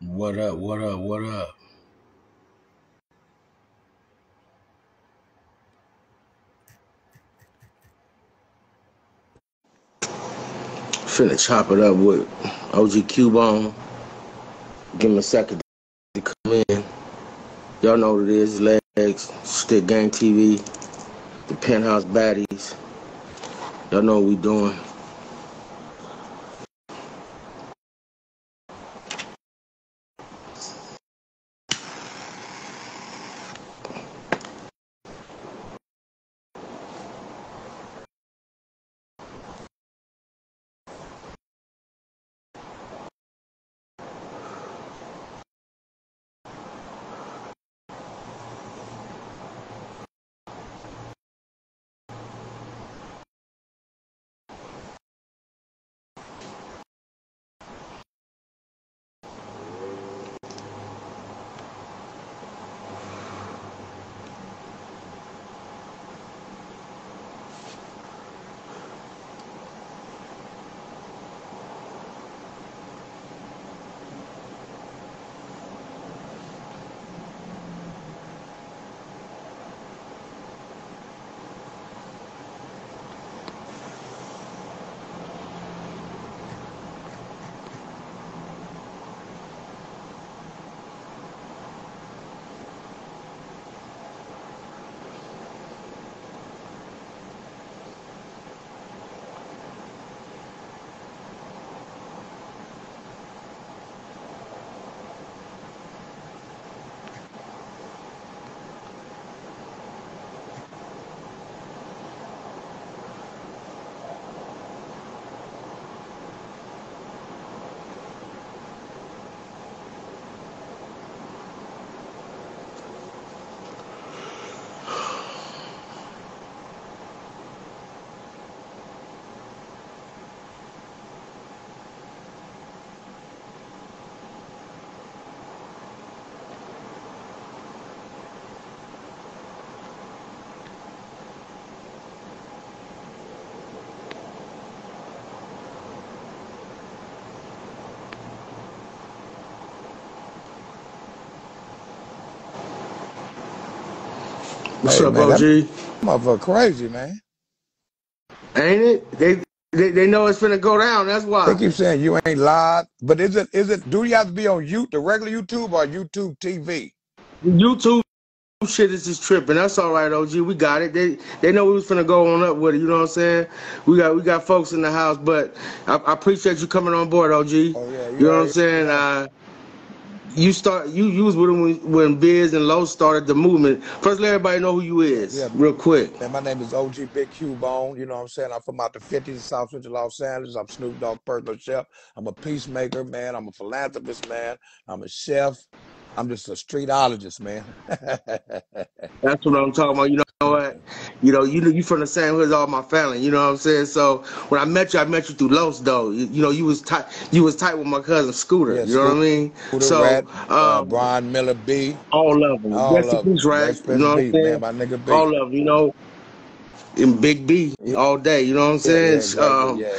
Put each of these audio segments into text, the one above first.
What up? What up? What up? Finna chop it up with Og Qbone. Give him a second to come in. Y'all know what it is. Legs, Stick Gang TV, the Penthouse Baddies. Y'all know what we doing. What's Hey up, man, that OG? motherfucker crazy, man. Ain't it? They know it's finna go down. That's They why. keep saying you ain't live, but is it do you have to be on the regular YouTube or YouTube TV? YouTube shit is just tripping. That's all right, OG. We got it. They know we was finna go on up with it. You know what I'm saying? We got folks in the house, but I appreciate you coming on board, OG. You Oh yeah, you know what I'm already saying? know. You was with him when Biz and Low started the movement. First, let everybody know who you Yeah, is, yeah. real quick. Man, my name is OG Big Qbone. You know what I'm saying? I'm from out the 50s of South Central Los Angeles. I'm Snoop Dogg personal chef. I'm a peacemaker, man. I'm a philanthropist, man. I'm a chef. I'm just a streetologist, man. That's what I'm talking about. You know what? You from the same hood as all my family. You know what I'm saying? So when I met you through Los though. You know, you was tight. You was tight with my cousin Scooter. Yeah, You know what I mean? Scooter So Rat, Brian Miller B. all of them, All rest in of them. peace, right? Rest You in know what I'm peace, man. saying? My nigga B. All of them. You know, in Big B Yeah, all day. You know what I'm yeah, saying? exactly. Yeah.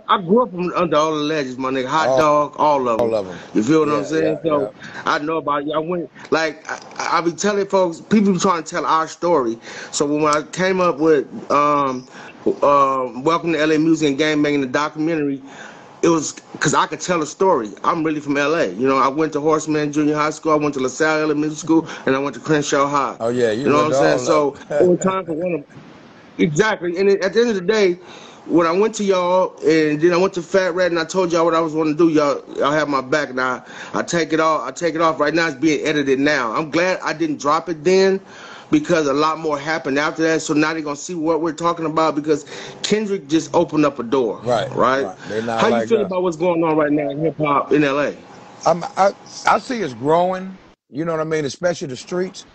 I grew up under all the legends, my nigga. Hot All, Dog, all of them. all of them. You feel what I'm Yeah, saying? yeah, So yeah. I know about you. I went like I be telling folks, people be trying to tell our story. So when I came up with Welcome to LA Music and Gang Banging the documentary, it was because I could tell a story. I'm really from LA. You know, I went to Horseman Junior High School, I went to LaSalle Elementary School, and I went to Crenshaw High. Oh, yeah, You you know what went I'm to saying? all of So it was time for one of exactly. And at the end of the day, when I went to y'all and then I went to Fat Rat and I told y'all what I was going to do, y'all have my back. Now I take it off. I take it off. Right now it's being edited now. I'm glad I didn't drop it then because a lot more happened after that. So now they're gonna see what we're talking about because Kendrick just opened up a door, Right, right? right. They not How you like feel us. about what's going on right now in hip hop in LA? I'm, I, I see it's growing, you know what I mean? Especially the streets.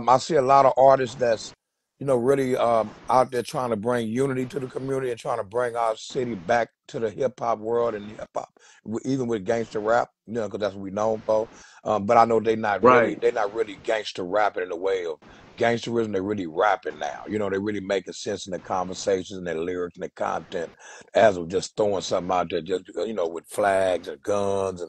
I see a lot of artists that's, really out there trying to bring unity to the community and trying to bring our city back to the hip hop world and hip hop, even with gangster rap, because that's what we known for. But I know Right. they're not really gangster rapping in the way of gangsterism. They're really rapping now. You know, they're really making sense in their conversations and their lyrics and their content, as of just throwing something out there, just because, you know, with flags and guns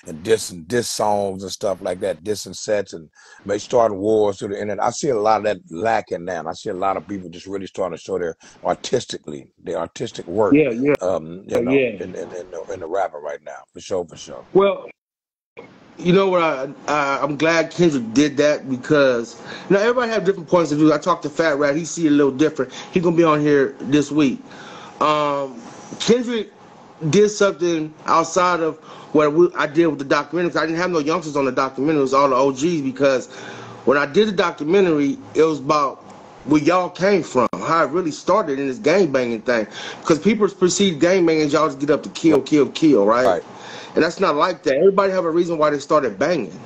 and diss songs and stuff like that, dissing sets and starting wars through the internet. I see a lot of that lacking now. And I see a lot of people just really starting to show their artistic work, Yeah, yeah, you know, yeah. in the rapping right now, for sure, for sure. Well, you know what? I'm glad Kendrick did that because everybody have different points of view. I talked to Fat Rat. He see it a little different. He gonna be on here this week. Kendrick did something outside of what I did with the documentary. 'Cause I didn't have no youngsters on the documentary. It was all the OGs because when I did the documentary, it was about where y'all came from, how it really started in this gang banging thing. Because people perceive gang banging as y'all just get up to kill, right? Right. And that's not like that. Everybody have a reason why they started banging.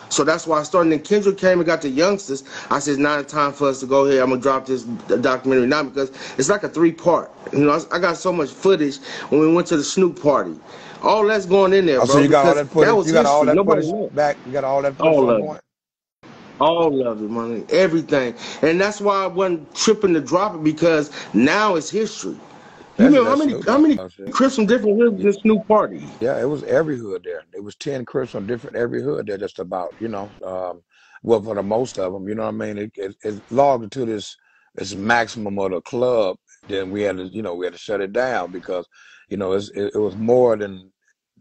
So that's why I started. And then Kendrick came and got the youngsters. I said, it's not time for us to go ahead. I'm going to drop this documentary now because it's like a 3-part. You know, I got so much footage when we went to the Snoop party. All that's going in there, Oh, bro. so you got all Because that footage? that was You got all history. that Nobody footage knows. back? You got all that footage All on of it. point? All of it, money. Everything. And that's why I wasn't tripping to drop it because now it's history. You That's know that Snoop how many Dogg shit. Crips from different hoods in Yeah, this Snoop party? yeah, it was every hood there. It was 10 Crips from every hood there, just about, you know. Well, for the most of them, you know what I mean? It logged into this maximum of the club. Then we had to, you know, we had to shut it down because, you know, it was more than,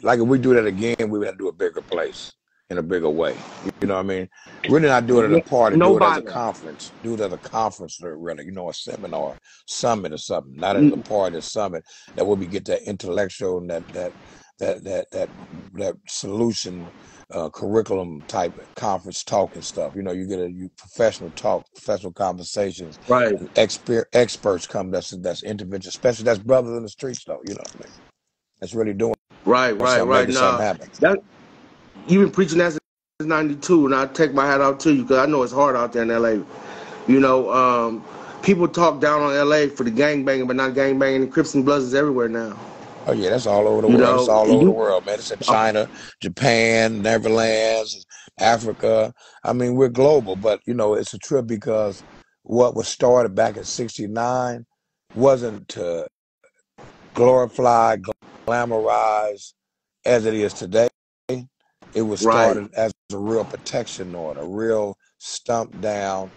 like, if we do that again, we would have to do a bigger place in a bigger way. You know what I mean? Really not do it at a party, do it as a Nobody. conference. Do it as a conference, really, you know, a seminar, summit or something. Not as a party, a summit. That way we get that intellectual and that solution curriculum type conference talk and stuff. You know, you get you professional talk, professional conversations, Right. and experts come. That's intervention, especially that's brothers in the streets, though. You know what I mean? That's really doing something, Right. making something Now, happen. that you've been preaching that since '92, and I take my hat off to you because I know it's hard out there in LA. You know, people talk down on LA for the gang banging, but not gang banging. And Crips and Bloods is everywhere now. Oh yeah, that's all over the You world. It's know, all over the you world, man. It's in China, Japan, Netherlands, Africa. I mean, we're global, but you know, it's a trip because what was started back in '69 wasn't to glorify, glamorize as it is today. It was right, started as a real protection order, a real stump down,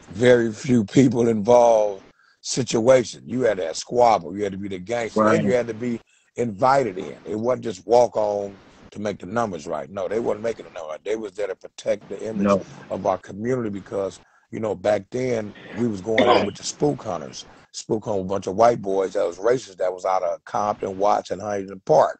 very few people involved situation. You had to have squabble, you had to be the gangster, and you right. had to be invited in. It wasn't just walk on to make the numbers right. No, they wasn't making the numbers right. They was there to protect the image No, of our community because, you know, back then we was going in with the spook hunters. Spook hunt a bunch of white boys that was racist that was out of Compton, Watts, and Huntington Park.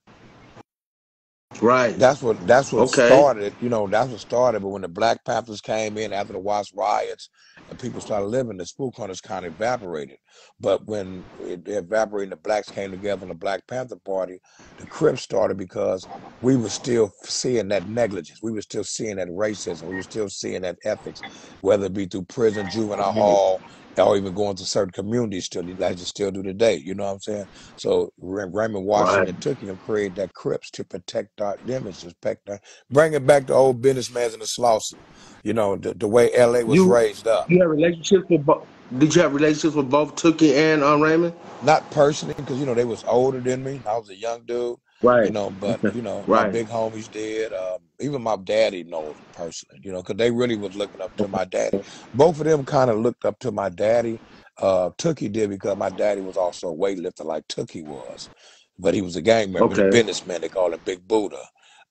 right. That's what Okay, started, you know, that's what started. But when the Black Panthers came in after the Watts riots and people started living, the spook hunters kind of evaporated. But when it evaporated, the blacks came together in the Black Panther Party, the Crips started because we were still seeing that negligence. We were still seeing that racism. We were still seeing that ethics, whether it be through prison, juvenile hall, or even going to certain communities still, as you still do today. You know what I'm saying? So Raymond right. Washington took him, created that Crips to protect our image, to protect bring it back to old businessmen in the Slauson. You know, the way LA was You raised up. you have relationships with both? Did you have relationships with both Tookie and Raymond? Not personally, because you know they was older than me. I was a young dude, you Right, know. But you know, my right. big homies did. Even my daddy knows them personally, you know, because they really was looking up to my daddy. Both of them kind of looked up to my daddy. Tookie did because my daddy was also a weightlifter like Tookie was, but he was a gang member, the Okay, businessman. They called him Big Buddha.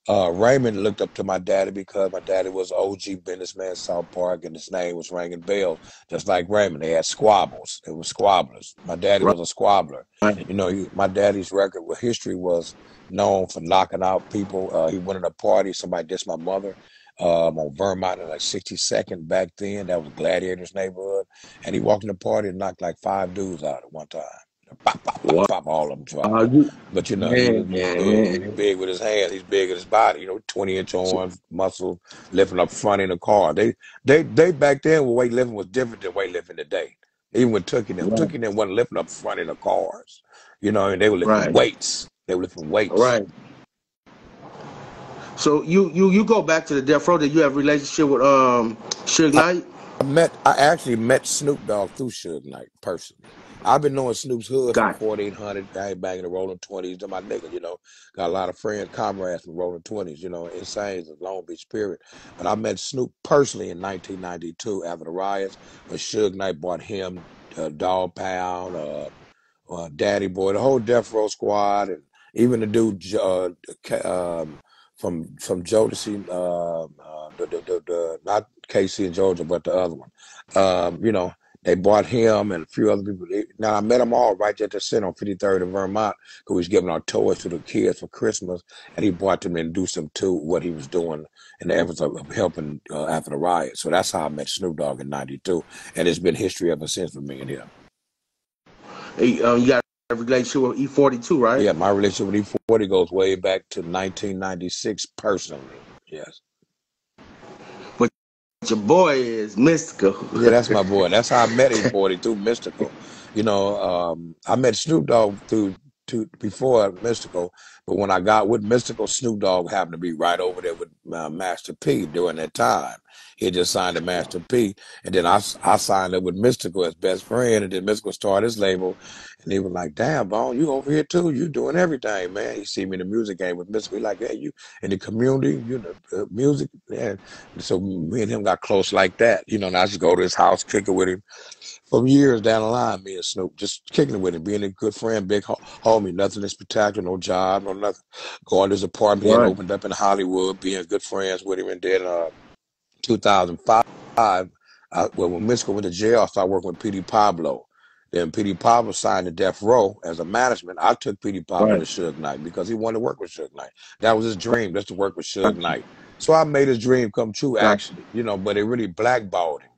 Raymond looked up to my daddy because my daddy was an OG businessman, South Park, and his name was ringing bells. Just like Raymond, they had squabbles. It was squabblers. My daddy was a squabbler. right. You know, my daddy's record with history was known for knocking out people. He went in a party, somebody dissed my mother on Vermont in like 62nd back then. That was Gladiator's neighborhood. And he walked in the party and knocked like 5 dudes out at one time. Pop, pop, pop, Wow. pop, all of them dropped. You, But you know, he's big. He's man. big with his hands. He's big with his body. You know, 20-inch arms, muscles, lifting up front in the car. They back then, weightlifting was different than weightlifting today. Even with Right, Tookie them wasn't lifting up front in the cars. You know, and they were lifting right, weights. They were lifting weights. right. So you go back to the Death Row. Did you have a relationship with Suge Knight? I've I actually met Snoop Dogg through Suge Knight personally. I've been knowing Snoop's hood from Got 4800, bang in the Rolling 20s to my nigga, got a lot of friends, comrades from Rolling 20s, Insanes and Long Beach Spirit. But I met Snoop personally in 1992 after the riots when Suge Knight bought him Dog Pound, Daddy Boy, the whole Death Row Squad, and even the dude from Jodeci, not Casey and Georgia, but the other one. They bought him and a few other people. Now I met them all right at the center on 53rd and Vermont, because we was giving our toys to the kids for Christmas, and he brought them in to do some too what he was doing in the efforts of helping after the riot. So that's how I met Snoop Dogg in '92, and it's been history ever since for me and him. Hey, you got a relationship with E42, right? Yeah, my relationship with E40 goes way back to 1996 personally. Yes. But your boy is Mystical. Yeah, that's my boy. That's how I met E40 through Mystical. I met Snoop Dogg before Mystical, but when I got with Mystical, Snoop Dogg happened to be right over there with Master P during that time. He had just signed to Master P, and then I signed up with Mystical as best friend, and then Mystical started his label, and he was like, "Damn, Bone, you over here too? You doing everything, man?" He see me in the music game with Mystical. He like, "Hey, you in the community, music," and so me and him got close like that. And I just go to his house, kick it with him. From years down the line, me and Snoop, just kicking it with him, being a good friend, big homie, nothing spectacular, no job, no nothing. Going to his apartment, he had Right. opened up in Hollywood, being good friends with him. And then 2005, when Mystical went to jail, I started working with P.D. Pablo. Then P.D. Pablo signed to Death Row as a management. I took P.D. Pablo to Right. Suge Knight because he wanted to work with Suge Knight. That was his dream, just to work with Suge Knight. So I made his dream come true, actually, but it really blackballed him.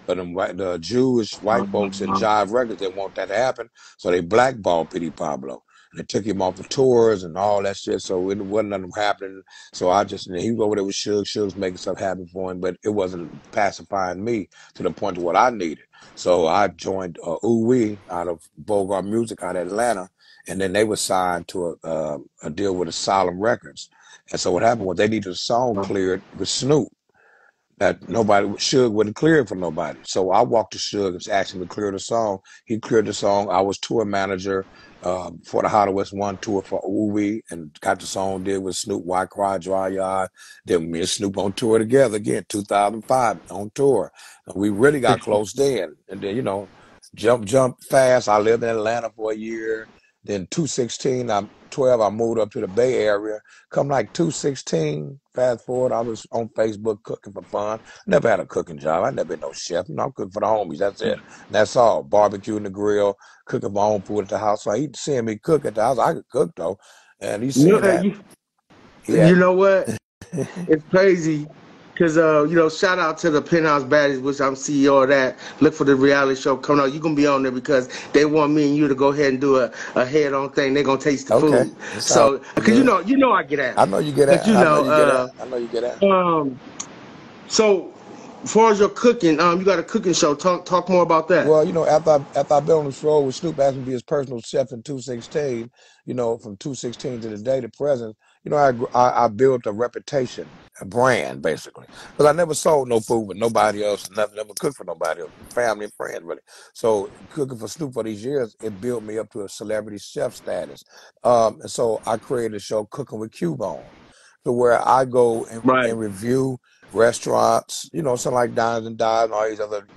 But the Jewish white folks in Jive Records didn't want that to happen, so they blackballed P.D. Pablo. And they took him off the tours and all that shit, so it wasn't nothing happening. So he was over there with Suge. Suge's making stuff happen for him, but it wasn't pacifying me to the point of what I needed. So I joined Ooh out of Bogart Music out of Atlanta, and then they were signed to a deal with Asylum Records. And so what happened was they needed a song cleared with Snoop that Suge wouldn't clear it for nobody. So I walked to Suge and asked him to clear the song. He cleared the song. I was tour manager for the Hollywood West One tour for Ooh and got the song did with Snoop, Why Cry, Dry Yard. Then me and Snoop on tour together again, 2005 on tour. And we really got close then. And then, jump fast. I lived in Atlanta for a year. Then 2012, I moved up to the Bay Area. Come like 2016, fast forward, I was on Facebook cooking for fun. Never had a cooking job. I never been no chef. I'm cooking for the homies. That's it. That's all. Barbecue in the grill, cooking my own food at the house. So he seeing me cook at the house. I could cook though, and he's seeing that. You know what? It's crazy because shout out to the Penthouse Baddies, which I'm CEO of that. Look for the reality show coming out. You're gonna be on there because they want me and you to go ahead and do a head-on thing. They're gonna taste the Okay, food. that sounds So because good. you know I get at I it. know you get But at. I know you get at. I know you get at. So as far as your cooking, you got a cooking show. Talk more about that. Well, after I've been on this road with Snoop asked me to be his personal chef in 2016, from 2016 to the day to present, I built a reputation, a brand basically, because I never sold no food with nobody else, nothing, never cooked for nobody else, family and friends really. So cooking for Snoop for these years, it built me up to a celebrity chef status. And so I created a show, Cooking with Qbone, to where I go Right. and review restaurants, something like Dines and Dives and all these other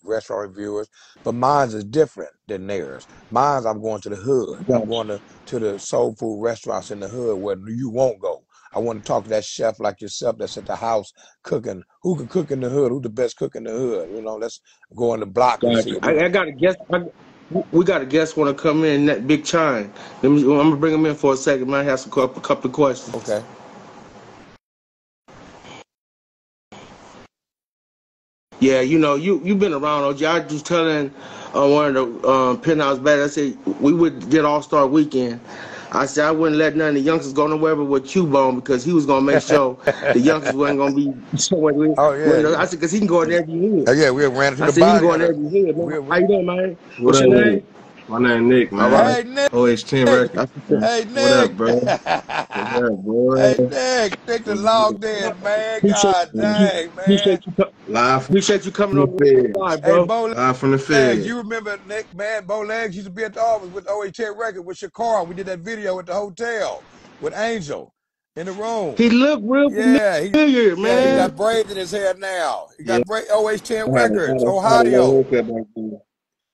restaurant reviewers. But mine's is different than theirs. Mine's, I'm going to the hood. I'm Gotcha. going to the soul food restaurants in the hood where you won't go. I want to talk to that chef like yourself that's at the house cooking. Who can cook in the hood? Who's the best cook in the hood? Let's go on the block and see Gotcha. it. I got a guest. We got a guest want to come in. That Big Chine. I'm gonna bring him in for a second. Might have a couple of questions. Okay. Yeah, you've been around, OG. I was just telling one of the Penthouse Baddies. I said we would get All Star Weekend. I said I wouldn't let none of the youngsters go nowhere but with Qbone because he was gonna make sure the youngsters wasn't gonna be somewhere. Oh yeah. I said because he can go in every hood. Yeah, we ran into I the said he can body. go in every hood. Man. We How you doing, man? What What's up your with name? it? My name Nick, All man. right. Hey, Nick. OH10 record. That's what's up. Hey, What up, Nick. bro? What up, boy? Hey, Nick. Nick the logged in, man. Appreciate God you. dang, man. Appreciate you. Live Appreciate you coming from the over feds. live, Hey, bro. Bo Live from the Legs, feds. you remember Nick, man? Bo Legs used to be at the office with OH10 Record with Shakar. We did that video at the hotel with Angel in the room. He looked real Yeah, familiar, he Yeah. man. got braids in his hair now. He Yeah. got OH10 Records, I had a Ohio. low haircut back then.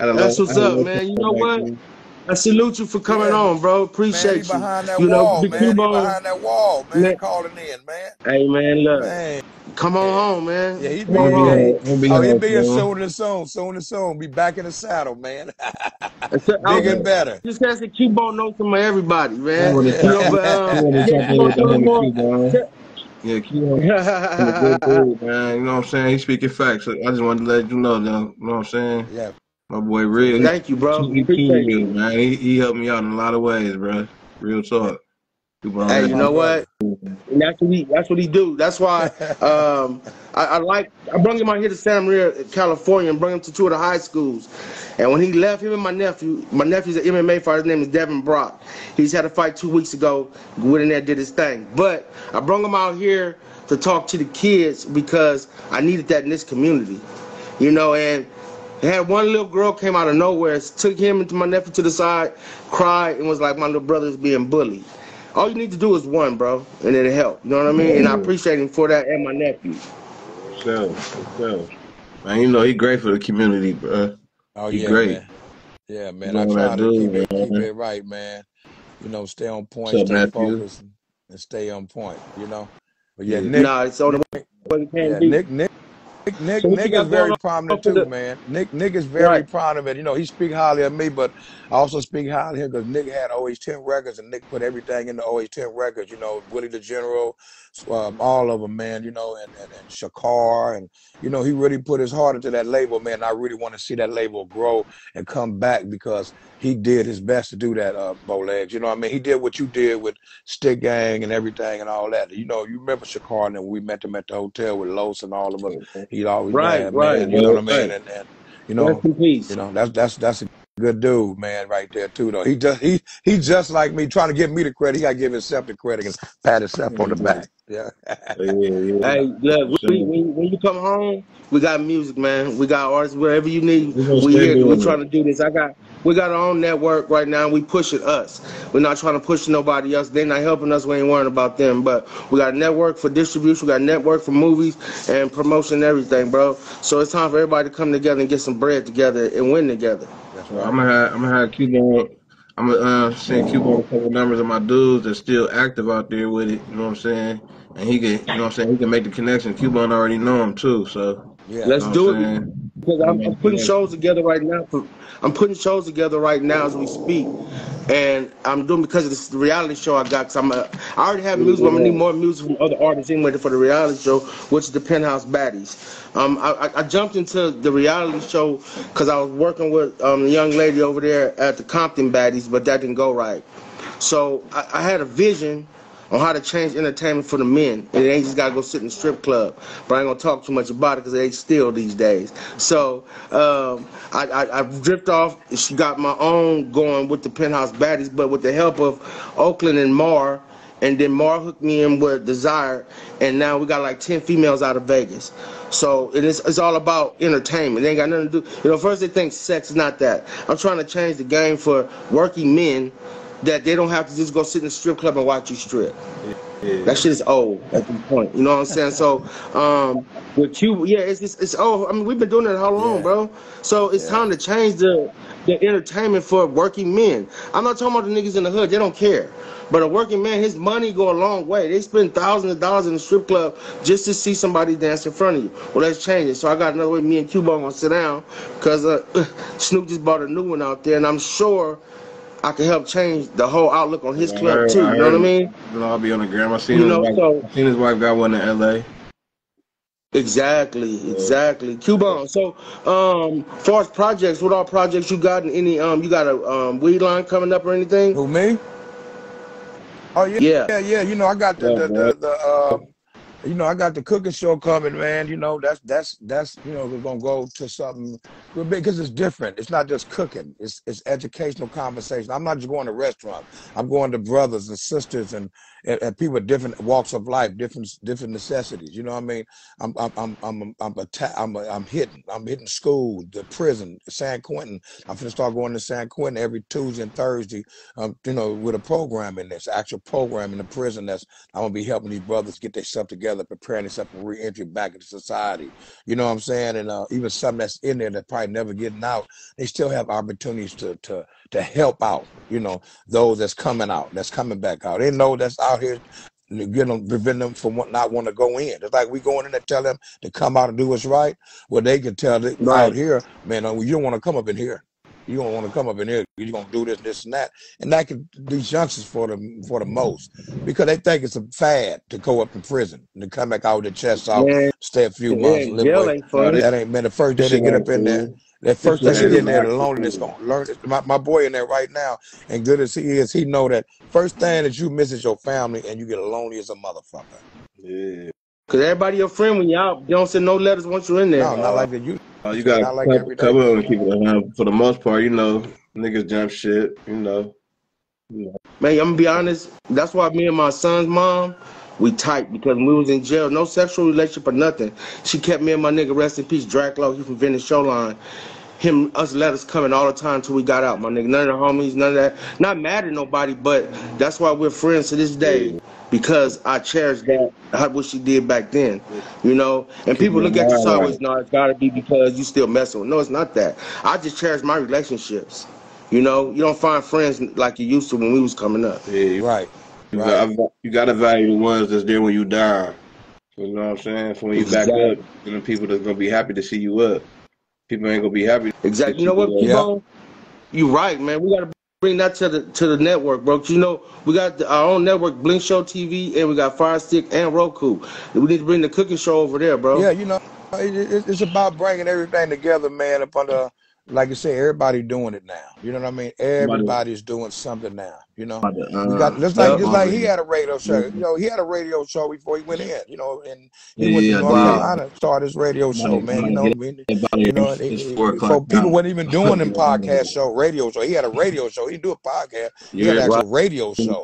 That's I what's had a up, low man. You haircut know back what? then. I salute you for coming Yeah, on, bro. man, he Appreciate you. behind that You know, wall, Big man. He Qbone, behind that wall, man, man. calling in, man. Hey, man, look. Man, Come on home, yeah, man. he Come be, I'm gonna on be yeah, home. home. he, I'm gonna be oh, he home be soon. soon and soon. Be back in the saddle, man. I Bigger and was better. just asking Qbone knows some of everybody, He man. wanna You tap know, in. but He wanna yeah, tap in Qbone, with the tell me homie more. Q, man. Yeah, Q a good dude, man. You know what I'm saying? He's speaking facts. So I just wanted to let you know, though. You know what I'm saying? Yeah, My boy, for real. real. Thank you, bro. He too Appreciate real, you. man. He helped me out in a lot of ways, bro. Real talk. People on Hey, That's you my that. know brother. what? And that's what he do. That's why I brought him out here to Santa Maria, California, and brought him to two of the high schools. And when he left, him and my nephew's an MMA fighter. His name is Devin Brock. He's had a fight 2 weeks ago. Went in there, did his thing. But I brought him out here to talk to the kids because I needed that in this community. You know, and had one little girl came out of nowhere, took him and my nephew to the side, cried, and was like, my little brother's being bullied. All you need to do is one, bro, and it'll help. You know what I mean? And I Yeah, appreciate him for that and my nephew. for sure. For sure. Man, you know, he great for the community, bro. Oh He yeah, great. man. Yeah, He man. I doing that try to dude, keep man. it right, man. Stay on What's point, up, stay nephew? focused, and stay on point. But yeah, Yeah. Nah, it's on the Nick, way it can yeah, be. So what you Nick is got going very on prominent for too, the man. Nick is very right? prominent. He speak highly of me, but I also speak highly of him because Nick had OH10 records, and Nick put everything in the OH10 records. Willie the General, all of them, man. And Shakar, and he really put his heart into that label, man. I really want to see that label grow and come back because he did his best to do that, Bowlegs. You know what I mean? He did what you did with Stick Gang and everything and all that. You remember Shakar, and then we met him at the hotel with Los and all of us. He'd always, Right, yeah, right, man. You know Yeah. what I mean? right. And Rest in peace. that's a good dude, man, right there too. Though he just like me, trying to give me the credit. He got to give himself the credit and pat himself on the back. Yeah, Yeah. Hey, For look, sure. when you come home, we got music, man. We got artists wherever you need. We gonna We stay here. We doing trying to do this. We got our own network right now. We push it us. We're not trying to push nobody else. They're not helping us. We ain't worrying about them. But we got a network for distribution. We got a network for movies and promotion and everything, bro. So it's time for everybody to come together and get some bread together and win together. that's So right. I'm gonna have Cuban. I'm gonna send Cuban a couple numbers of my dudes that's still active out there with it. You know what I'm saying? And he can, you know what I'm saying? He can make the connection. Cuban already know him too, so Yeah, you Let's know what I'm do it saying? because He can I'm make the putting connection. shows together right now. I'm putting shows together right now as we speak, and I'm doing because of this reality show I got. Cause I already have music, but I'm gonna need Yeah. more music from other artists anyway for the reality show, which is the Penthouse Baddies. I jumped into the reality show because I was working with a young lady over there at the Compton Baddies, but that didn't go right. So I had a vision on how to change entertainment for the men. And it ain't just gotta go sit in the strip club. But I ain't gonna talk too much about it because it ain't still these days. So I drift off. She got my own going with the Penthouse Baddies, but with the help of Oakland and Mar. And then Mar hooked me in with Desire, and now we got like 10 females out of Vegas. So it's all about entertainment. It ain't got nothing to do. First they think sex is not that. I'm trying to change the game for working men that they don't have to just go sit in the strip club and watch you strip. That Yeah. shit is old at this point. You know what I'm saying? So, with you, yeah, it's old. I mean, we've been doing it how long, yeah, bro? So it's yeah, time to change the entertainment for working men. I'm not talking about the niggas in the hood. They don't care. But a working man, his money go a long way. They spend thousands of dollars in the strip club just to see somebody dance in front of you. Well, let's change it. So I got another way. Me and Qbone gonna sit down because Snoop just bought a new one out there, and I'm sure I can help change the whole outlook on his club too. I You know what I heard mean? it'll all be on the gram. So I seen his wife got one in LA. exactly, Yeah. exactly. Qbone. So, far as projects, what all projects you got? Any you got a weed line coming up or anything? who, me? Oh yeah, Yeah. yeah. I got Yeah, bro. You know, I got the cooking show coming, man. You know, that's we're gonna go to something real big because it's different. It's not just cooking. It's educational conversation. I'm not just going to restaurants. I'm going to brothers and sisters and people with different walks of life, different necessities. You know what I mean? I'm hitting school, the prison, San Quentin. I'm gonna start going to San Quentin every Tuesday and Thursday. With a program in this actual program in the prison that's I'm gonna be helping these brothers get themselves together, preparing themselves for re-entry back into society. You know what I'm saying? And even some that's in there that probably never getting out, they still have opportunities to help out. You know, those that's coming out, that's coming back out. They know that's out here. Prevent them from not want to go in. It's like we going in and tell them to come out and do what's right. Well, they can tell that out Right. here, man, you don't want to come up in here. You don't want to come up in here. You're gonna do this, and that, and that can these youngsters for the most because they think it's a fad to go up in prison and to come back out with their chest out, Man, stay a few months, yeah, live jail away. ain't No, fun. That ain't man. The first day this they shit get ain't up in there, cool. that This first shit day they ain't get in there, relaxed. the loneliness gonna learn. My boy in there right now, and good as he is, he know that first thing that you miss is your family, and you get lonely as a motherfucker. Yeah. Cause everybody your friend when you out. You don't send no letters once you're in there. No, not like they used You to, got not like every day. couple of them people around. For the most part, niggas jump shit. Man, I'm gonna be honest. That's why me and my son's mom, we tight because when we was in jail. No sexual relationship or nothing. She kept me and my nigga, rest in peace, Dracula, he from Venice Showline. Us letters coming all the time until we got out, my nigga. None of the homies, none of that. Not mad at nobody, but that's why we're friends to this day. Yeah. Because I cherish that, what she did back then, you know. And Keep people your look at you mind right. sideways. No, it's gotta be because you still messing with. No, it's not that. I just cherish my relationships. You know, you don't find friends like you used to when we was coming up. Yeah, Right, you right. got you gotta value the ones that's there when you down. You know what I'm saying? So when you back up, Exactly. the people that's gonna be happy to see you up. People ain't gonna be happy to Exactly. You see know what, you up. Yeah. Qbone? You right, man. We gotta bring that to the network, bro. 'Cause you know, we got our own network, Blink Show TV, and we got Fire Stick and Roku. We need to bring the cooking show over there, bro. Yeah, it's about bringing everything together, man. Up under, like you say, everybody doing it now. You know what I mean? I'm about to, Everybody's doing something now. about to We got Yep. just like already. he had a radio show. He had a radio show before he went in. And he went to Yeah, I North did. Wow. Carolina and started his radio show, I'm man. about to get about here. And It's 4 o'clock for now. people wasn't even doing them podcast show, radio show. He had a radio show. He didn't do a podcast. He had You're an Right. actual radio show.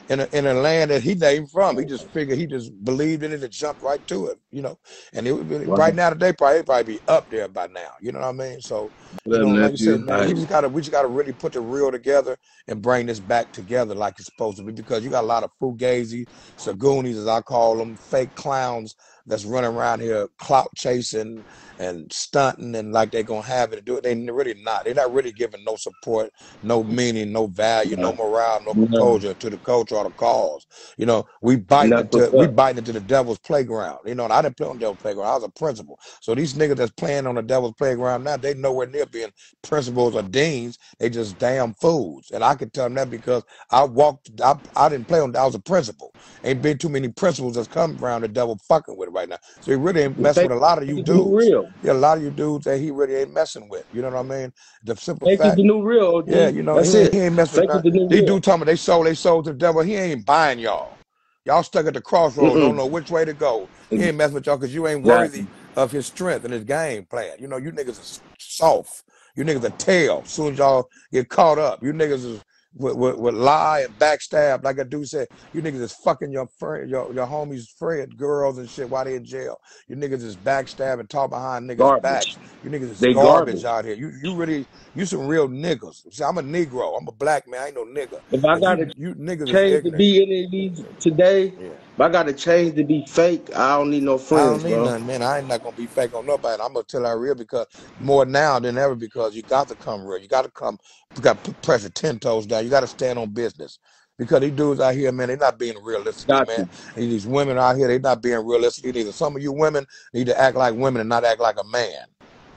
In a land that he not even from. He just figured he just believed in it and jumped right to it. And it would be, right. right now today probably be up there by now. You know what I mean? So, What up, like you said, nephew? man, we just gotta really put the reel together and bring this back together like it's supposed to be because you got a lot of fugazi, sagoonies as I call them, fake clowns that's running around here clout chasing and stunting and like they're gonna have it to do it. They really not. They're not really giving no support, no meaning, no value, no morale, no No, composure to the culture or the cause. and that's what's We up. biting into the devil's playground. And I didn't play on the devil's playground. I was a principal. So these niggas that's playing on the devil's playground now, they nowhere near being principals or deans. They just damn fools. And I can tell them that because I didn't play on, I was a principal. Ain't been too many principals that's come around the devil fucking with it right now. So he really ain't messing Fake with a lot of you is the new dudes. real. Yeah, a lot of you dudes that he really ain't messing with. You know what I mean? The simple Fake is fact, the new real, yeah, OG. That's it. he ain't messing with Fake is none. the new These real. dudes talking about they sold to the devil. He ain't buying y'all. Y'all stuck at the crossroads, don't know Mm-mm. which way to go. He ain't messing with y'all because you ain't worthy Exactly. of his strength and his game plan. You niggas is soft. You niggas are tail. As soon as y'all get caught up, you niggas is with lie and backstab. Like a dude said, you niggas is fucking your friend, your homies' friend, girls and shit while they in jail. You niggas is backstabbing, talk behind niggas' Garbage. backs. You niggas is They garbage garbage. out here. You some real niggas. See, I'm a Negro. I'm a black man. I ain't no nigga. If I But gotta you niggas is change to ignorant. be any of these today, Yeah. if I gotta change to be fake, I don't need no I don't friends, need bro. nothing, man. I ain't not gonna be fake on nobody. I'm gonna tell her real because more now than ever because you got to come real. You got to come. You got to put pressure 10 toes down. You got to stand on business because these dudes out here, man, they're not being realistic, Got man. you. And these women out here, they're not being realistic either. Some of you women need to act like women and not act like a man.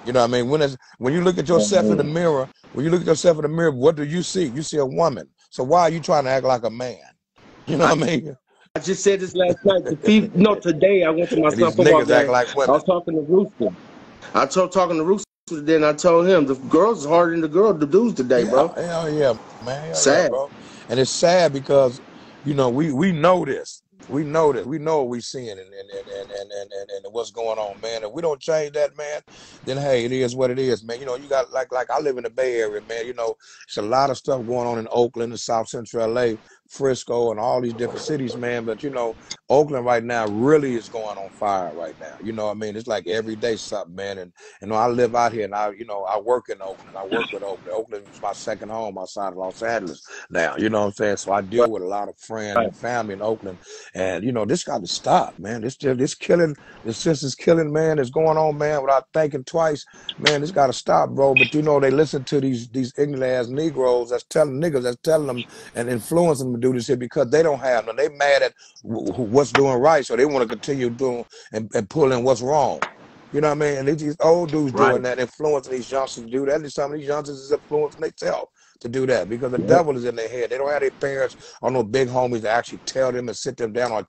You know what I mean? When you look at yourself in the mirror, what do you see? You see a woman. So why are you trying to act like a man? You know I, what I mean? I just said this last night. No, today I went to my And son's these football niggas act game. like I women. was talking to Rooster. Talking to Rooster today, and I told him the girls is harder than the dudes today, Yeah, bro. hell yeah, man. Hell yeah, Sad. bro. And it's sad because, we know this. We know that. We know what we seeing and what's going on, man. If we don't change that, man, then hey, it is what it is, man. You know, you got like I live in the Bay Area, man. You know, it's a lot of stuff going on in Oakland and South Central LA, Frisco, and all these different cities, man. But you know, Oakland right now really is going on fire right now. You know what I mean? It's like every day something, man. And you know, I live out here and I work in Oakland. I work with Oakland. Oakland is my second home outside of Los Angeles now. You know what I'm saying? So I deal with a lot of friends Right. and family in Oakland. And you know, this got to stop, man. This killing, this senseless killing, man, is going on, man, without thinking twice. Man, this got to stop, bro. But you know, they listen to these ignorant ass Negroes that's telling niggas that's telling them and influencing them to do this shit because they don't have them. They mad at what's doing right, so they want to continue doing and pulling what's wrong. You know what I mean? And these old dudes Right. doing that, influencing these youngsters to do that. And some of these youngsters is influencing themselves to do that because the Yep. devil is in their head. They don't have their parents or no big homies to actually tell them and sit them down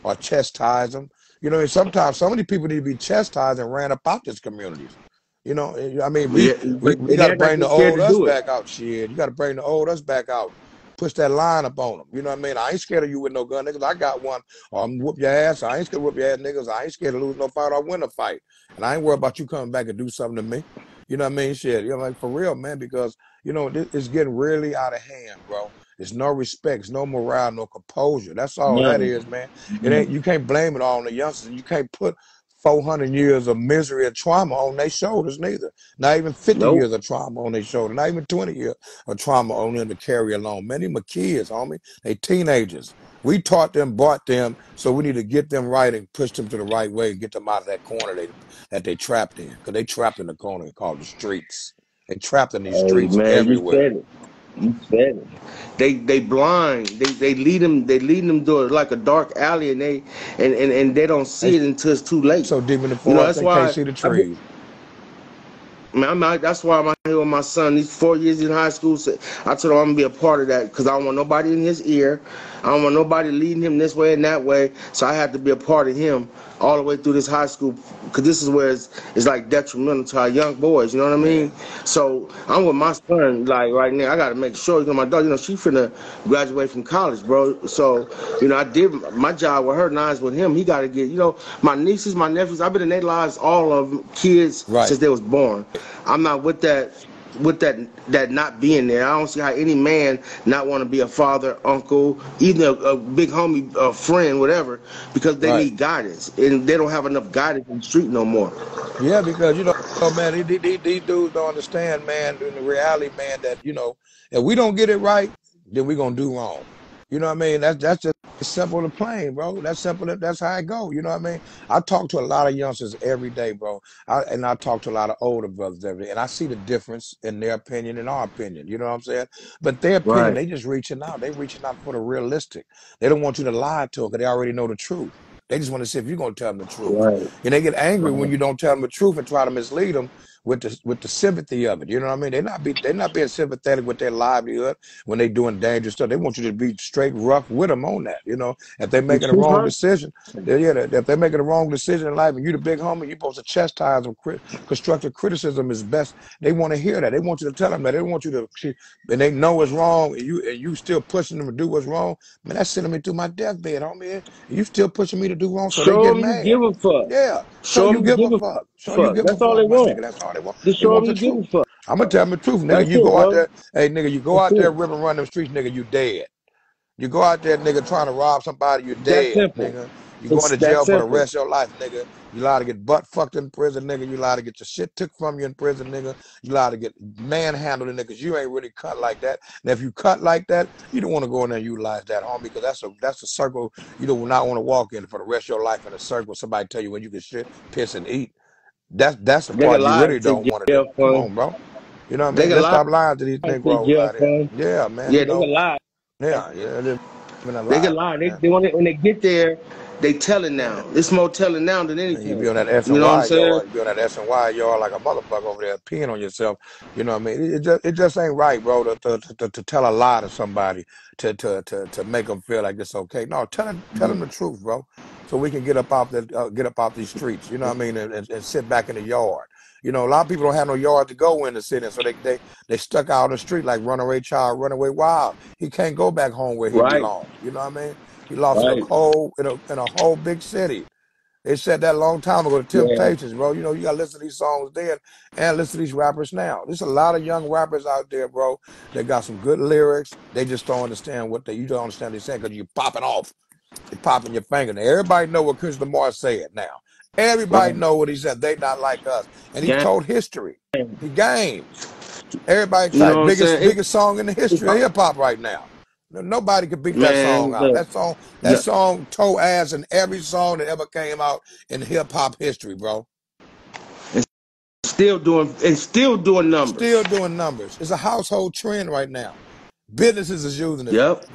or chastise them. You know, and sometimes so many people need to be chastised and ran up out these communities. You know, I mean, Yeah, we and got to they're like bring they're the scared old to us do it. back out. Shit, you got to bring the old us back out. Push that line up on them. You know what I mean? I ain't scared of you with no gun, niggas. I got one. Or I'm whoop your ass. I ain't scared to whoop your ass, niggas. I ain't scared to lose no fight or win a fight. And I ain't worried about you coming back and do something to me. You know what I mean? Shit. You know, like for real, man, because, you know, it's getting really out of hand, bro. There's no respect, there's no morale, no composure. That's all that None. is, man. It ain't, None. you can't blame it all on the youngsters. You can't put 400 years of misery and trauma on their shoulders, neither. Not even 50 Nope. years of trauma on their shoulder. Not even 20 years of trauma on them to carry along. Many of them are kids, homie. They teenagers. We taught them, bought them, so we need to get them right and push them to the right way and get them out of that corner that they trapped in. Because they trapped in the corner called the streets. They trapped in these Hey streets man, you everywhere. said it. You said it. They blind. They leading them to like a dark alley, and they don't They see it until it's too late. so deep in the You know, forest that's they can't why see the I be, trees. man, that's why I'm out here with my son. These 4 years in high school, so I told him I'm gonna be a part of that because I don't want nobody in his ear. I don't want nobody leading him this way and that way. So I had to be a part of him all the way through this high school because this is where it's like detrimental to our young boys. You know what I Yeah, mean? So I'm with my son like right now. I got to make sure. You know, my daughter. You know, she finna graduate from college, bro. So you know, I did my job with her. Now it's with him. He got to get. You know, my nieces, my nephews. I've been in their lives, all of them, kids right, since they was born. I'm not with that not being there. I don't see how any man not want to be a father, uncle, even a big homie, a friend, whatever, because they right. need guidance and they don't have enough guidance in the street no more. Yeah, because you know, man, these dudes don't understand, man, in the reality, man, that you know, if we don't get it right, then we're gonna do wrong. You know what I mean? That's just simple and plain, bro. That's simple. That's how I go. You know what I mean? I talk to a lot of youngsters every day, bro. And I talk to a lot of older brothers every day, and I see the difference in their opinion and our opinion. You know what I'm saying? But their opinion, Right, they just reaching out. They reaching out for the realistic. They don't want you to lie to them because they already know the truth. They just want to see if you're gonna tell them the truth. right, And they get angry when right. you don't tell them the truth and try to mislead them with the sympathy of it. You know what I mean? They're not being sympathetic with their livelihood when they doing dangerous stuff. They want you to be straight rough with them on that. You know, if they're The making a true wrong person. decision, if they're making a wrong decision in life and you the big homie, you're supposed to chastise them. Constructive criticism is best. They want to hear that. They want you to tell them that. They want you to, and they know it's wrong, and you still pushing them to do what's wrong. Man, that's sending me to my deathbed, homie. And you still pushing me to do wrong, so they Show get them you mad. give a fuck. Yeah, show Show you them you give a give a fuck. Show you fuck. give a That's all fuck, they my want. nigga. That's all they want. Just They show want them the you give truth. a fuck. I'm gonna tell them the truth, nigga. That's You it, go out bro. there, hey, nigga. You go That's out there, it. ripping, run them streets, nigga. You dead. You go out there, nigga, trying to rob somebody, you That dead, simple. nigga. You going It's to that jail for the simple. rest of your life, nigga. You lie to get butt fucked in prison, nigga. You lie to get your shit took from you in prison, nigga. You lie to get manhandled in there because you ain't really cut like that. And if you cut like that, you don't want to go in there and utilize that, homie, because that's a circle you do not want to walk in for the rest of your life in a circle. Somebody tell you when you can shit, piss, and eat. That's the They can part you lie really and say don't want to jail do. Come fun. on, bro. You know what I They mean? can Let's lie stop lying to these and say Negroes jail out here. fun. Yeah, man. Yeah, You they know, can lie. yeah, they're living a They can lie, lie. man. They want it when they get there. They telling now. Yeah. It's more telling now than Man, you be anything. on that S You and know what I'm Y saying? yard. You be on that S and Y yard like a motherfucker over there peeing on yourself. You know what I mean? It just ain't right, bro, to tell a lie to somebody to make them feel like it's okay. No, tell them the truth, bro, so we can get up out these streets. You know what I mean? And sit back in the yard. You know, a lot of people don't have no yard to go in the city, so they stuck out on the street like runaway child, runaway wild. He can't go back home where he Right. belongs. You know what I mean? He lost Right. in a whole big city. They said that a long time ago, the Yeah. Temptations, bro. You know, you gotta listen to these songs then and listen to these rappers now. There's a lot of young rappers out there, bro, that got some good lyrics. They just don't understand you don't understand what they're saying because you're popping off. You're popping your finger. Now, everybody know what Kendrick Lamar said now. Everybody Right. know what he said. They not like us. And he Gang. told history. He game. Everybody You know tried what I'm saying? biggest song in the It's history of hip hop right now. Nobody could beat that song man, out. look, That yeah, song tore ass in every song that ever came out in hip hop history, bro. and still doing Still numbers. doing numbers. It's a household trend right now. Businesses is using it. Yep.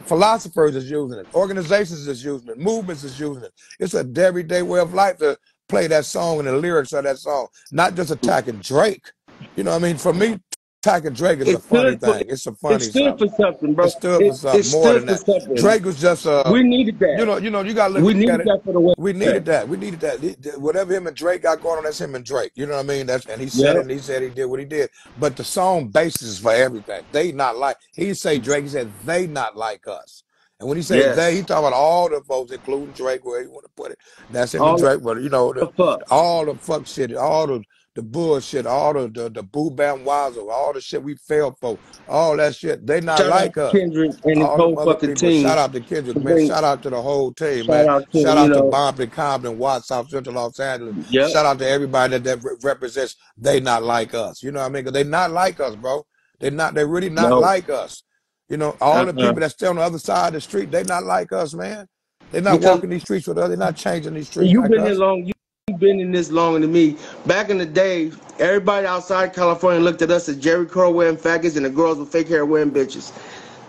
Philosophers is using it. Organizations is using it. Movements is using it. It's a everyday way of life to play that song and the lyrics of that song. Not just attacking Drake. You know what I mean? For me, attacking Drake is a It funny stood for thing. It's a it funny stood something. for something, bro. It stood for It something more stood than for that. something. Drake was just We needed that. you got to look We at needed it. that for the West. We needed that. We needed that. Whatever him and Drake got going on, that's him and Drake. You know what I mean? And he said it, Yep. and he said he did what he did. But the song basis for everything. They not like, he say Drake, he said they not like us. And when he say they, he Yes. talking about all the folks, including Drake, where he want to put it. That's him and All Drake, but you know, the fuck. all the fuck shit, all the bullshit, all the boo bam wazzle, all the shit we fell for, all that shit. They not Shout out like to us. Kendrick and his All them whole other fucking people. Shout team. out to Kendrick, To man. bring Shout out to the whole team, man. shout out to Shout you out to know. Bompton, Compton, Watts, South Central Los Angeles. Yep. Shout out to everybody that represents they not like us. You know what I mean? 'Cause they not like us, bro. They really not No. like us. You know, all the Uh-uh. people that stay on the other side of the street, they not like us, man. They're not Because walking these streets with us. They're not changing these streets you've like been here us. long. You've been in this longer than me. Back in the day, everybody outside California looked at us as Jerry Curl wearing faggots and the girls with fake hair wearing bitches.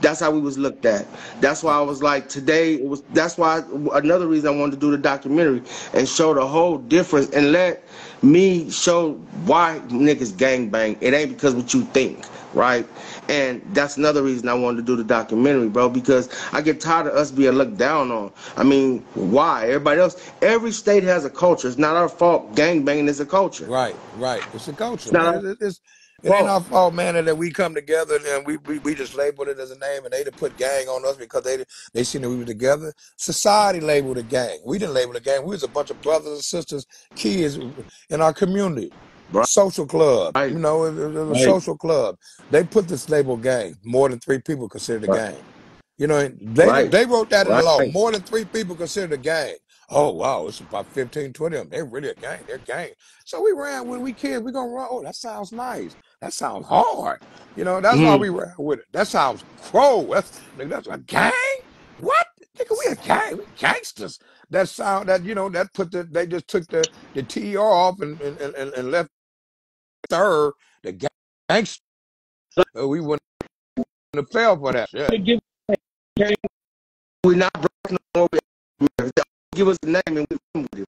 That's how we was looked at. That's why I was like today. That's why another reason I wanted to do the documentary and show the whole difference and let me show why niggas gangbang. It ain't because what you think, right? And that's another reason I wanted to do the documentary, bro, because I get tired of us being looked down on. I mean, why? Every state has a culture. It's not our fault. Gangbanging is a culture. Right, right. It's a culture, It's not man. our It ain't fault, our fault, man, that we come together and we just labeled it as a name and they done put gang on us because they seen that we were together. Society labeled a gang. We didn't label a gang. We was a bunch of brothers and sisters, kids in our community. bro. Social club. Right, You know, it was a right, social club. They put this label gang. More than three people considered a right, gang. You know, right, they wrote that in the law. right. More than three people considered a gang. Oh wow, it's about 15, 20 of them. They're really a gang. They're gang. So we ran when we kids, we gonna run. Oh, that sounds nice. That sounds hard. You know, that's why we Mm. ran with it. That sounds crow. That's a gang? What? Nigga, we a gang. We gangsters. That sound that, you know, that put they just took the TR off and left third the gangster. We wouldn't have fell for that shit. We're not breaking no more. Give us a name and we run with it.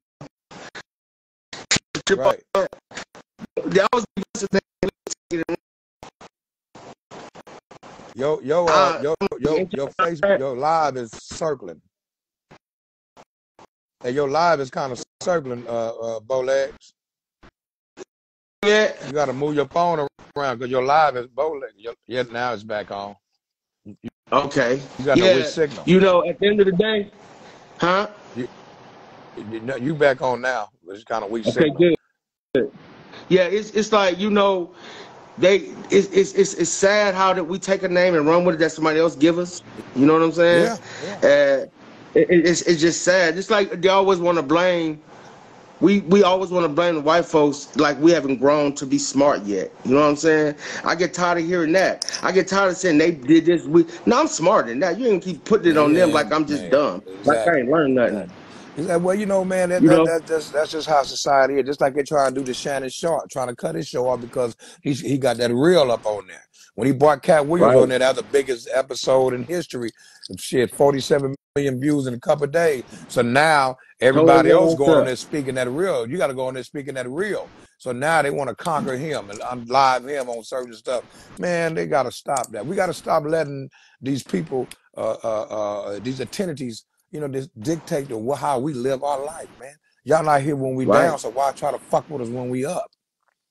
Right. That was the name. Your Facebook, your live is circling. And your live is kind of circling, Bowlegs. Yeah. You got to move your phone around because your live is Bowlegs. Yeah, now it's back on. Okay. You got no weak Yeah. signal. You know, at the end of the day, huh? You back on now, but it's kind of weak Okay, signal. good. Yeah, it's like, you know, it's sad how that we take a name and run with it that somebody else give us. You know what I'm saying? Yeah, yeah. It's just sad. Just like they always want to blame. We always want to blame the white folks like we haven't grown to be smart yet. You know what I'm saying? I get tired of hearing that. I get tired of saying they did this. No, I'm smarter than that. You ain't keep putting it on them like I'm just Man, dumb. Like I exactly. ain't learned nothing. Exactly. Well, you know, man, You know? that's just how society is. Just like they trying to do to Shannon Sharp, trying to cut his show off because he got that reel up on there. When he brought Cat Williams Right. on there, that was the biggest episode in history. Shit, 47 million views in a couple of days. So now Told everybody else your going on ass there up. speaking that real. You got to go on there speaking that real. So now they want to conquer him and live him on certain stuff. Man, they got to stop that. We got to stop letting these people, these entities, you know, this dictate to how we live our life, man. Y'all not here when we Right. down, so why try to fuck with us when we up?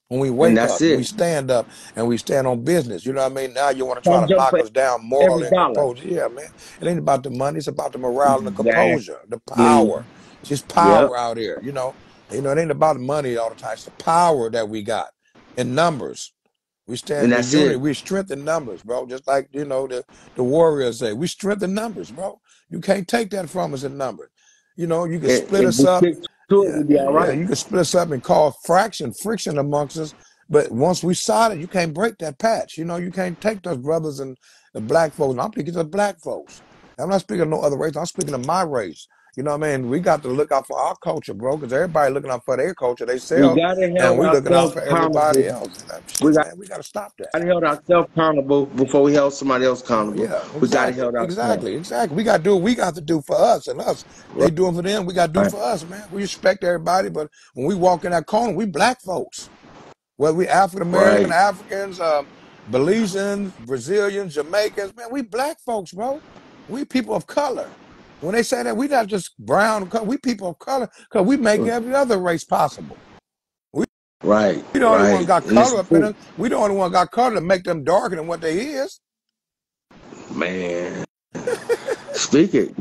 When we And wake that's up and we it. stand up and we stand on business, you know what I mean? Now you want to try Some to jump knock for us down every morally and dollar. composure. Yeah, man. It ain't about the money. It's about the morale and the Exactly. composure, the power. Just Yep. power out here, you know. You know, it ain't about money all the time. It's the power that we got in numbers. We And stand in that's unity. it. We strengthen numbers, bro. Just like, you know, the Warriors say, we strengthen numbers, bro. You can't take that from us in numbers. You know, you can split If us we up. stick to it, Yeah, we'll be all yeah, right. you can split us up and cause friction amongst us. But once we solid, you can't break that patch. You know, you can't take those brothers and the black folks. And I'm speaking to the black folks. I'm not speaking of no other race. I'm speaking of my race. You know what I mean? We got to look out for our culture, bro, because everybody looking out for their culture, they We sell, gotta and hold we looking out ourselves for accountable. everybody else. And that We shit, gotta man, we got to stop that. hold ourselves accountable before we hold somebody else accountable. Yeah, We gotta exactly, hold ourselves. exactly. We got to do what we got to do for us and us. They Right. doing for them, we got to do for us, man. We respect everybody, but when we walk in that corner, we black folks. Whether we African American, Right. Africans, Belizeans, Brazilians, Jamaicans, man, we black folks, bro. We people of color. When they say that, we not just brown, we people of color because we make every other race possible. We Right. the only one Right. got And it's color up in true. us. We the only one got color to make them darker than what they is. Man. Speak it.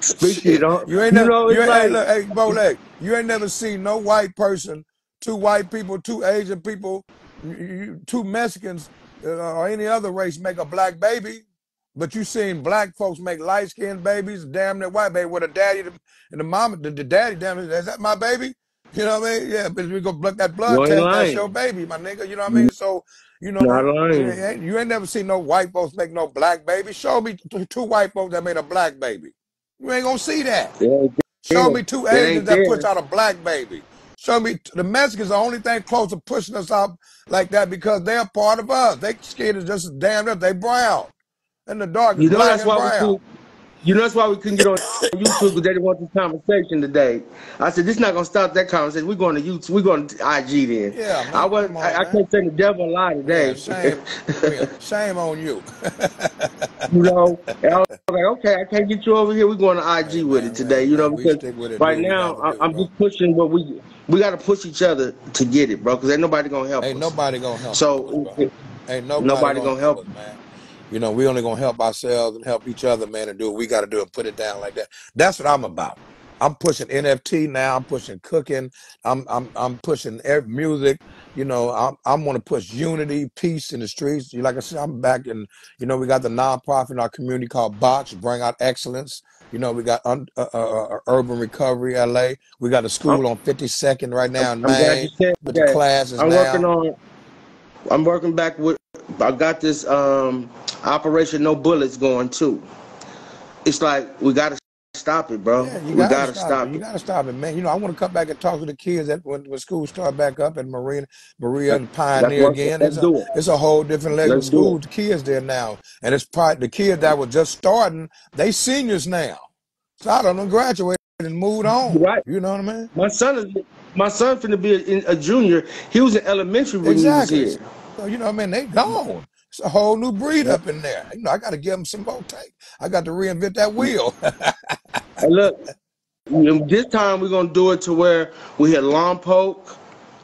Speak it. Shit, you ain't You never, know, you it's ain't, hey, like look, hey, Bowleg, you ain't never seen no white person, two white people, two Asian people, two Mexicans, or any other race make a black baby, but you seen black folks make light skinned babies, damn near white baby with a daddy and the mama, the daddy, damn it, is that my baby? You know what I mean? Yeah, but we go blood that blood you ain't test, that's your lying. baby, my nigga. You know what I You mean? So, you not know, lying. you ain't never seen no white folks make no black baby. Show me two white folks that made a black baby. You ain't gonna see that. It ain't Show there. me two It Asians ain't that push there. out a black baby. Show me the Mexicans the only thing close to pushing us out like that because they're part of us. They skin is just as damn as they brown. And the dark is You know black that's and why we brown. couldn't. You know that's why we couldn't get on YouTube because they didn't want this conversation today. I said this not gonna stop that conversation. We're going to YouTube. We're going to IG then. Yeah, man. Come on, I man. can't say the devil a lie Yeah, today. shame. Yeah, shame on you. You know, and I was like, okay, I can't get you over here. We're going to Hey, IG with it man, today. hey, You know, man. We because stick with it and do right what we now got to do, I'm bro. just pushing what we got to push each other to get it, bro. Because ain't nobody gonna help Ain't us. nobody gonna help us, So bro. Ain't nobody nobody gonna gonna help help. us, man. You know, we only gonna help ourselves and help each other, man, and do what we gotta do and put it down like that. That's what I'm about. I'm pushing NFT now. I'm pushing cooking. I'm pushing music. You know, I'm want to push unity, peace in the streets. Like I said, I'm back in. You know, we got the nonprofit in our community called Box, Bring Out Excellence. You know, we got Urban Recovery LA. We got a I'm, school on 52nd right now in I'm glad you Maine said with the that. classes I'm working now. on. I'm working back with. I got this Operation No Bullets going too. It's like we gotta stop it, bro. Yeah, you We got to gotta stop it. stop You it. got to stop it, man. You know, I want to come back and talk to the kids that when school start back up at Maria and That's Pioneer what. again. Let's do it. It's a whole different level of Let's do school. it. The kids there now, and it's probably the kids that were just starting. They seniors now. So I don't know, graduated and moved You're on. right. You know what I mean? My son is. My son finna be a junior. He was in elementary when he was Exactly. here. So you know, what I mean, they gone. It's a whole new breed Yep. up in there. You know, I got to give them some more take. I got to reinvent that wheel. And look, this time we're gonna do it to where we hit Lompoc,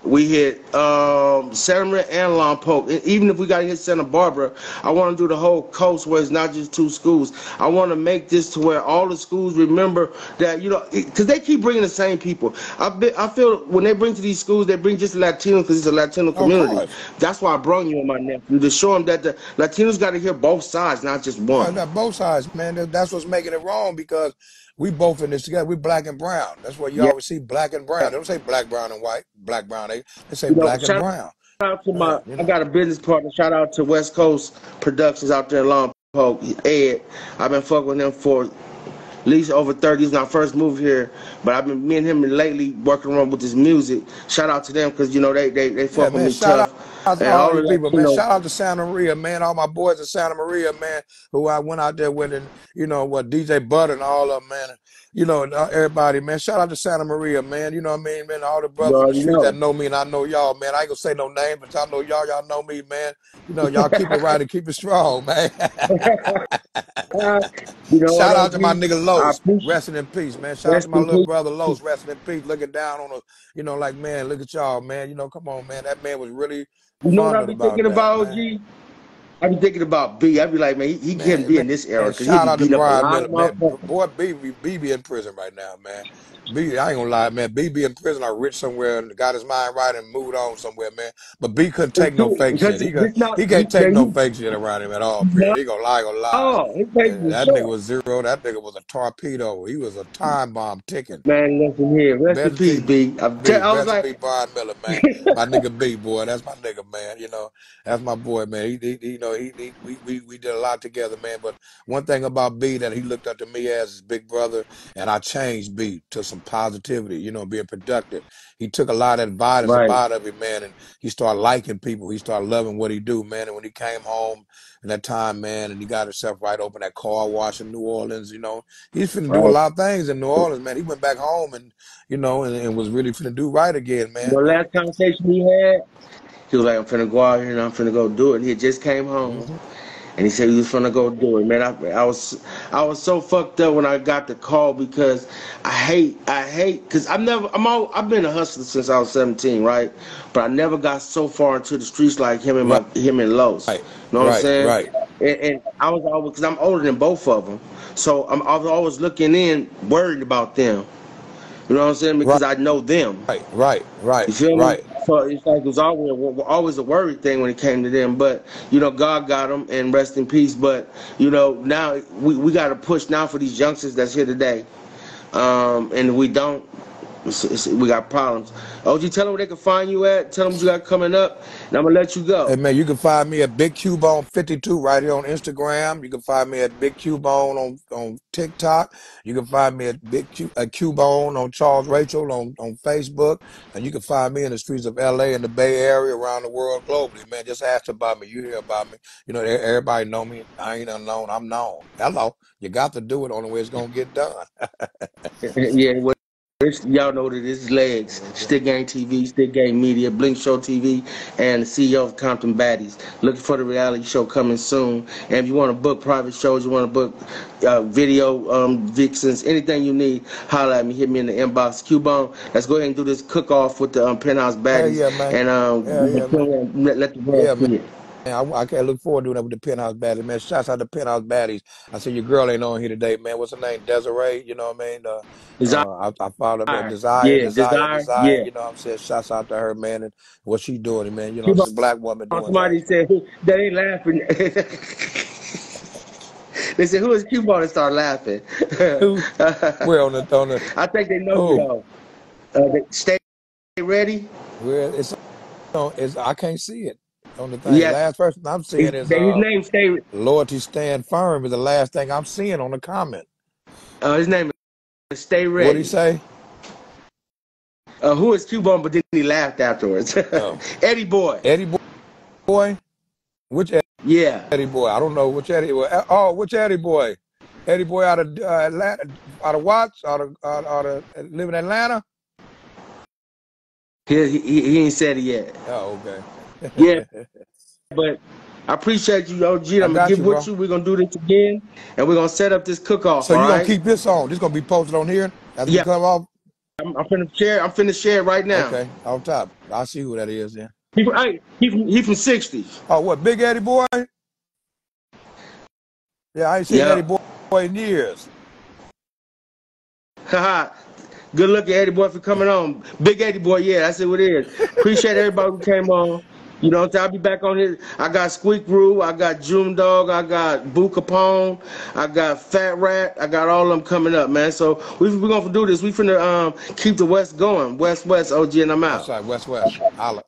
we hit Santa and Lompoc. And even if we gotta hit Santa Barbara, I want to do the whole coast where it's not just two schools. I want to make this to where all the schools remember that because they keep bringing the same people. I feel when they bring to these schools, they bring just Latinos because it's a Latino Of community. course. That's why I brought you and my nephew to show them that the Latinos got to hear both sides, not just Yeah, one. that both sides, man. That's what's making it wrong because we both in this together. We black and brown. That's why you Yeah. always see black and brown. They don't say black, brown, and white. Black, brown. They say You know, black and shout brown. out to You I know. got a business partner. Shout out to West Coast Productions out there in Lompoc, Ed. I've been fucking with him for at least over 30 years when I first moved here. But I've been me and him lately working around with this music. Shout out to them because they Yeah, fuck with man. me Shout tough. out to And all all these of that, people, man. Shout out to Santa Maria, man. All my boys in Santa Maria, man, who I went out there with, and you know what, DJ Butter and all of them, man. you know, everybody, man. Shout out to Santa Maria, man. You know what I mean, man. All the You brothers in the already streets that know. know me and I know y'all, man. I ain't gonna say no name, but y'all know y'all know me, man. You know, y'all keep it right and keep it strong, man. You know what, Shout out to my OG? nigga I Los, appreciate. resting in peace, man. Shout out to Rest my in little peace. brother Los, resting in peace, looking down on us, you know, like, man, look at y'all, man. You know, come on, man. That man was really You know what I fond be about thinking that, about, man. OG? I be thinking about B. I be like, man, he can't Man, be man, in this era man, because he'll shout be out to beating up a Brian lot Miller. of Man, motherfuckers. boy, B in prison right now, man. B, I ain't gonna lie, man. B in prison or rich somewhere and got his mind right and moved on somewhere, man. But B couldn't take no fake Because shit. this not, He can't take no he, fake shit around him at all, no, period. He gonna lie. he takes And for that nigga sure. was zero. That nigga was a torpedo. He was a time bomb ticking. Man, listen here. Rest in Rest peace, in B. peace. I was Rest in like, peace, Brian Miller, man. My nigga B, boy. That's my nigga, man. You know, that's my boy, man. You know, we did a lot together, man. But one thing about B that he looked up to me as his big brother, and I changed B to some positivity, you know, being productive. He took a lot of advice right. about of him, man, and he started liking people. He started loving what he do, man. And when he came home in that time, man, and he got himself right open that car wash in New Orleans, you know, he's finna do a Right. lot of things in New Orleans, man. He went back home and you know, and was really finna do right again, man. The last conversation we had, he was like, I'm finna go out here and I'm finna go do it. And he had just came home. Hmm. And he said he was finna go do it, man. I was so fucked up when I got the call because because I've been a hustler since I was 17, right? But I never got so far into the streets like Right, him and Los. You know what I'm right, saying? right, And I was always, because I'm older than both of them, so I was always looking in, worried about them. You know what I'm saying? right, Because I know them. You feel me? right. So it's like it was always a worry thing when it came to them. But you know, God got them and rest in peace. But you know, now we got to push now for these youngsters that's here today. And if we don't, we got problems. OG, tell them where they can find you at. Tell them what you got coming up, and I'm gonna let you Hey go. man, you can find me at Big Qbone 52 right here on Instagram. You can find me at Big Qbone on TikTok. You can find me at Qbone on Charles Rachel on Facebook. And you can find me in the streets of LA and the Bay Area, around the world, globally. Man, just ask about me. You hear about me. You know, everybody know me. I ain't unknown. I'm known. Hello. You got to do it. Only way it's gonna get done. Yeah, well, y'all know that this is Legs, Okay. Stick Gang TV, Stick Gang Media, Blink Show TV, and the CEO of Compton Baddies. Looking for the reality show coming soon. And if you want to book private shows, you want to book video vixens, anything you need, holla at me. Hit me in the inbox. Qbone, let's go ahead and do this cook off with the Penthouse Hell Baddies, yeah, man. and Hell yeah, man. let the world Yeah, man. see it. I can't look forward to doing that with the Penthouse Baddies, man. Shouts out to Penthouse Baddies. I see your girl ain't on here today, man. What's her name? Desiree, you know what I mean? Desire, I followed her, Desire, yeah, Desire, desire, Desire, yeah. you know what I'm saying? Shouts out to her, man, and what she doing, man. You know, Qbone, she's a black woman doing somebody things, man. said that ain't laughing. They said, "Who is Qbone?" And start laughing. Who? Where on the, I think they know you who? though. Stay ready. Where it's on, I can't see it on the thing. Yes, Last person I'm seeing is, his name Stay. Loyalty Stand Firm is the last thing I'm seeing on the comment. His name is Stay What'd he Ready. say? Who is Qbone? But then he laughed afterwards. Oh, Eddie Boy. Eddie Boy? Which Yeah. Eddie Boy? I don't know which Eddie Boy. Oh, which Eddie Boy? Eddie Boy out of Atlanta, out of Watts, out of live in Atlanta. He ain't said it yet. Oh, okay. Yeah, but I appreciate you, OG. I I'm gonna got get you, with bro. you. We're gonna do this again, and we're gonna set up this cook-off. So All you gonna right? keep this on? This gonna be posted on here after we Yeah. come off? I'm finna share. I'm finna share it right now. Okay, off top. I see who that is then. He from 60s. Oh, what, Big Eddie Boy? Yeah, I ain't seen Eddie Yep. Boy in years. Haha. Good looking Eddie Boy for coming on. Big Eddie Boy, yeah, that's what it is. Appreciate everybody who came on. You know, I'll be back on here. I got Squeak Roo, I got June Dog, I got Boo Capone, I got Fat Rat, I got all of them coming up, man. So we're gonna do this. We finna keep the West going. West, OG, and I'm That's out. right, West. Holla.